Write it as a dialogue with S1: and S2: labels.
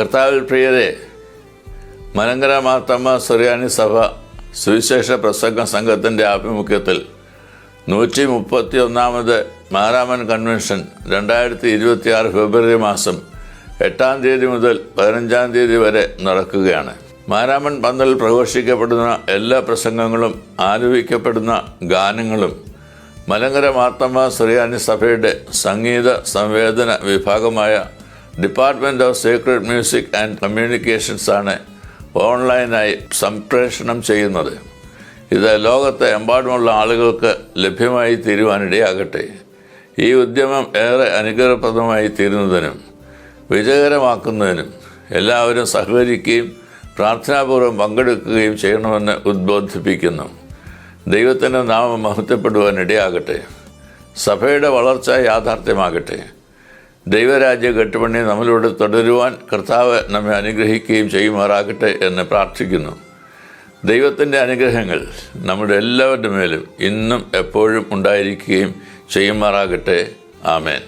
S1: കർത്താവിൽ പ്രിയരെ, മലങ്കര മാർത്തമ്മ സുറിയാനി സഭ സുവിശേഷ പ്രസംഗ സംഘത്തിൻ്റെ ആഭിമുഖ്യത്തിൽ 131ാമത് മാരാമൻ കൺവെൻഷൻ 2026 ഫെബ്രുവരി മാസം 8-ാം തീയതി മുതൽ 15-ാം തീയതി വരെ നടക്കുകയാണ്. മാരാമൻ പന്തലിൽ പ്രഘോഷിക്കപ്പെടുന്ന എല്ലാ പ്രസംഗങ്ങളും ആലപിക്കപ്പെടുന്ന ഗാനങ്ങളും മലങ്കര മാർത്തമ്മ സുറിയാനി സഭയുടെ സംഗീത സംവേദന വിഭാഗമായ department of secret music and communications ആണ് ഓൺലൈനായി സംപ്രേഷണം ചെയ്യുന്നത്. ഇത് ലോകത്തെ എമ്പാടുമുള്ള ആളുകൾക്ക് ലഭ്യമായി തീരുവാനിടയാകട്ടെ. ഈ ഉദ്യമം ഏറെ അനുഗ്രഹപ്രദമായി തീരുന്നതിനും വിജയകരമാക്കുന്നതിനും എല്ലാവരും സഹകരിക്കുകയും പ്രാർത്ഥനാപൂർവ്വം പങ്കെടുക്കുകയും ചെയ്യണമെന്ന് ഉദ്ബോധിപ്പിക്കുന്നു. ദൈവത്തിൻ്റെ നാമം മഹത്വപ്പെടുവാനിടയാകട്ടെ. സഭയുടെ വളർച്ച യാഥാർത്ഥ്യമാകട്ടെ. ദൈവരാജ്യ കെട്ടുപണി നമ്മളിലൂടെ തുടരുവാൻ കർത്താവ് നമ്മെ അനുഗ്രഹിക്കുകയും ചെയ്യുമാറാകട്ടെ എന്ന് പ്രാർത്ഥിക്കുന്നു. ദൈവത്തിൻ്റെ അനുഗ്രഹങ്ങൾ നമ്മുടെ എല്ലാവരുടെ മേലും ഇന്നും എപ്പോഴും ഉണ്ടായിരിക്കുകയും ചെയ്യുമാറാകട്ടെ. ആമേൻ.